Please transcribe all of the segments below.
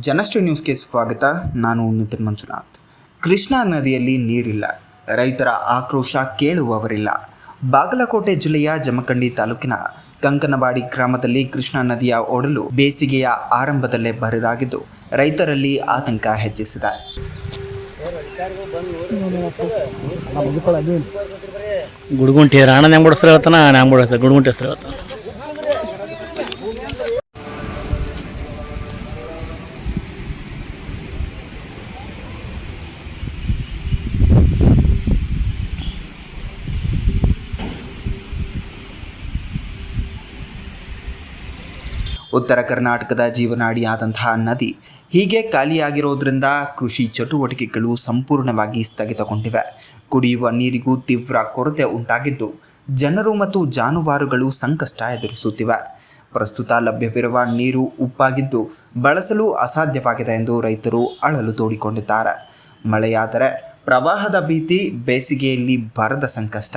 ಜನಶ್ರೀ ನ್ಯೂಸ್ಗೆ ಸ್ವಾಗತ. ನಾನು ನಿತಿನ್ ಮಂಜುನಾಥ್. ಕೃಷ್ಣಾ ನದಿಯಲ್ಲಿ ನೀರಿಲ್ಲ, ರೈತರ ಆಕ್ರೋಶ ಕೇಳುವವರಿಲ್ಲ. ಬಾಗಲಕೋಟೆ ಜಿಲ್ಲೆಯ ಜಮಖಂಡಿ ತಾಲೂಕಿನ ಕಂಕನವಾಡಿ ಗ್ರಾಮದಲ್ಲಿ ಕೃಷ್ಣಾ ನದಿಯ ಒಡಲು ಬೇಸಿಗೆಯ ಆರಂಭದಲ್ಲೇ ಬರಿದಾಗಿದ್ದು ರೈತರಲ್ಲಿ ಆತಂಕ ಹೆಚ್ಚಿಸಿದೆ. ಗುಡುಗುಂಟಿ ರಾಣ ಹೆಂಗ್ ಬಿಡಿಸ್ರು ಹೇಳ್ತಾನ, ಹೆಂಗ್ ಬಿಡಿಸ್ತಾರೆ ಗುಡುಗುಂಟಿ ಹೆಸರು ಹೇಳ್ತಾನೆ. ಉತ್ತರ ಕರ್ನಾಟಕದ ಜೀವನಾಡಿಯಾದಂತಹ ನದಿ ಹೀಗೆ ಖಾಲಿಯಾಗಿರೋದ್ರಿಂದ ಕೃಷಿ ಚಟುವಟಿಕೆಗಳು ಸಂಪೂರ್ಣವಾಗಿ ಸ್ಥಗಿತಗೊಂಡಿವೆ. ಕುಡಿಯುವ ನೀರಿಗೂ ತೀವ್ರ ಕೊರತೆ ಉಂಟಾಗಿದ್ದು ಜನರು ಮತ್ತು ಜಾನುವಾರುಗಳು ಸಂಕಷ್ಟ ಎದುರಿಸುತ್ತಿವೆ. ಪ್ರಸ್ತುತ ಲಭ್ಯವಿರುವ ನೀರು ಉಪ್ಪಾಗಿದ್ದು ಬಳಸಲು ಅಸಾಧ್ಯವಾಗಿದೆ ಎಂದು ರೈತರು ಅಳಲು ತೋಡಿಕೊಂಡಿದ್ದಾರೆ. ಮಳೆಯಾದರೆ ಪ್ರವಾಹದ ಭೀತಿ, ಬೇಸಿಗೆಯಲ್ಲಿ ಬರದ ಸಂಕಷ್ಟ,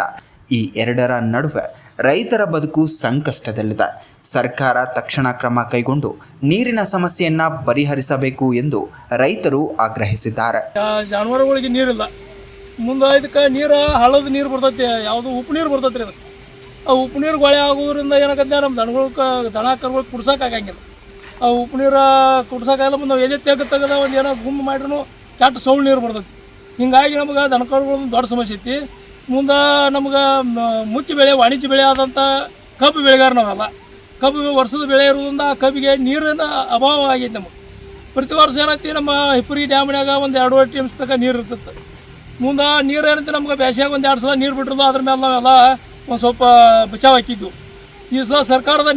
ಈ ಎರಡರ ನಡುವೆ ರೈತರ ಬದುಕು ಸಂಕಷ್ಟದಲ್ಲಿದೆ. ಸರ್ಕಾರ ತಕ್ಷಣ ಕ್ರಮ ಕೈಗೊಂಡು ನೀರಿನ ಸಮಸ್ಯೆಯನ್ನು ಪರಿಹರಿಸಬೇಕು ಎಂದು ರೈತರು ಆಗ್ರಹಿಸಿದ್ದಾರೆ. ಜಾನುವಾರುಗಳಿಗೆ ನೀರಿಲ್ಲ, ಮುಂದೆ ಇದಕ್ಕೆ ನೀರು ಹಳ್ಳದ ನೀರು ಬರ್ತೈತಿ, ಯಾವುದು ಉಪ್ಪು ನೀರು ಬರ್ತೈತಿ ರೀ. ಅದಕ್ಕೆ ಆ ಉಪ್ಪು ನೀರು ಗೊಳೆ ಆಗೋದ್ರಿಂದ ಏನಾಗತ್ತೆ, ನಮ್ಮ ದನ ಕರುಗಳು ಕುಡ್ಸೋಕ್ಕಾಗಂಗಿಲ್ಲ. ಆ ಉಪ್ಪು ನೀರು ಕುಡ್ಸೋಕ್ಕಾಗಲ್ಲ. ಮುಂದೆ ನಾವು ಎದೆ ತೆಗೆದ ಒಂದು ಏನೋ ಗುಮ್ಮ ಮಾಡ್ರೂ ಕೆಟ್ಟ ಸೌಳು ನೀರು ಬರ್ತೈತಿ. ಹಿಂಗಾಗಿ ನಮ್ಗೆ ದನ ಕರುಗಳದ್ದು ದೊಡ್ಡ ಸಮಸ್ಯೆ ಐತಿ. ಮುಂದೆ ನಮ್ಗೆ ಮುಖ್ಯ ಬೆಳೆ, ವಾಣಿಜ್ಯ ಬೆಳೆ ಆದಂಥ ಕಬ್ಬು ಬೆಳೆಗಾರ ನಾವೆಲ್ಲ. ಕಬ್ಬು ವರ್ಷದ ಬೆಳೆ ಇರೋದ್ರಿಂದ ಆ ಕಬ್ಬಿಗೆ ನೀರಿನ ಅಭಾವ ಆಗೈತೆ. ನಮಗೆ ಪ್ರತಿ ವರ್ಷ ಏನೈತಿ, ನಮ್ಮ ಹಿಪ್ಪರಿ ಡ್ಯಾಮ್ನಾಗ ಒಂದು 2 TMS ತನಕ ನೀರು ಇರ್ತೈತೆ. ಮುಂದೆ ನೀರು ಏನೈತಿ, ನಮ್ಗೆ ಬೇಸಿಯಾಗ ಒಂದು 2 ಸಲ ನೀರು ಬಿಟ್ಟಿರೋದು, ಅದ್ರ ಮೇಲೆ ನಾವೆಲ್ಲ ಒಂದು ಸ್ವಲ್ಪ ಬಚಾವ್ ಹಾಕಿದ್ವು. ಈ ಸಲ ಸರ್ಕಾರದ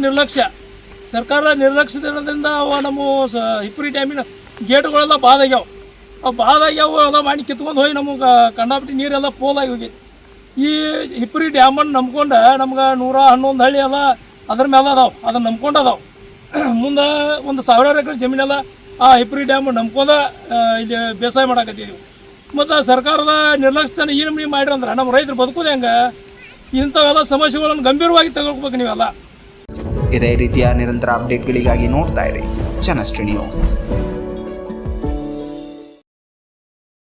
ನಿರ್ಲಕ್ಷ್ಯದಿಂದ ನಮ್ಮ ಹಿಪ್ಪರಿ ಡ್ಯಾಮಿನ ಗೇಟ್ಗಳೆಲ್ಲ ಬಾದಾಗ್ಯಾವ. ಅವು ಬಾದಾಗ್ಯಾವು ಎಲ್ಲ ಮಾಡಿ ಕಿತ್ಕೊಂಡು ಹೋಗಿ ನಮಗೆ ಕಂಡಾಪಟ್ಟಿ ನೀರೆಲ್ಲ ಪೋಲಾಗಿ ಹೋಗೈತಿ. ಈ ಹಿಪ್ಪರಿ ಡ್ಯಾಮನ್ನು ನಂಬ್ಕೊಂಡು ನಮ್ಗೆ 111 ಹಳ್ಳಿ ಎಲ್ಲ ಅದ್ರ ಮೇಲೆ ಅದಾವೆ, ಅದನ್ನು ನಂಬ್ಕೊಂಡು ಅದಾವೆ. ಮುಂದೆ ಒಂದು 1000 ಎಕರೆ ಜಮೀನೆಲ್ಲ ಆ ಹಿಪ್ಪರಿ ಡ್ಯಾಮ್ ನಂಬ್ಕೊಂಡ ಇಲ್ಲಿ ಬೇಸಾಯ ಮಾಡಾಕತ್ತೀವಿ. ಮತ್ತು ಸರ್ಕಾರದ ನಿರ್ಲಕ್ಷ್ಯನ ಈ ನಮೂನಿ ಮಾಡಿರಂದ್ರೆ ನಮ್ಮ ರೈತರು ಬದುಕೋದು ಹೆಂಗೆ? ಇಂಥವೆಲ್ಲ ಸಮಸ್ಯೆಗಳನ್ನು ಗಂಭೀರವಾಗಿ ತೆಗೆದುಕೋಬೇಕು ನೀವೆಲ್ಲ. ಇದೇ ರೀತಿಯ ನಿರಂತರ ಅಪ್ಡೇಟ್ಗಳಿಗಾಗಿ ನೋಡ್ತಾ ಇರಿ ಜನಶ್ರೀ ನ್ಯೂಸ್.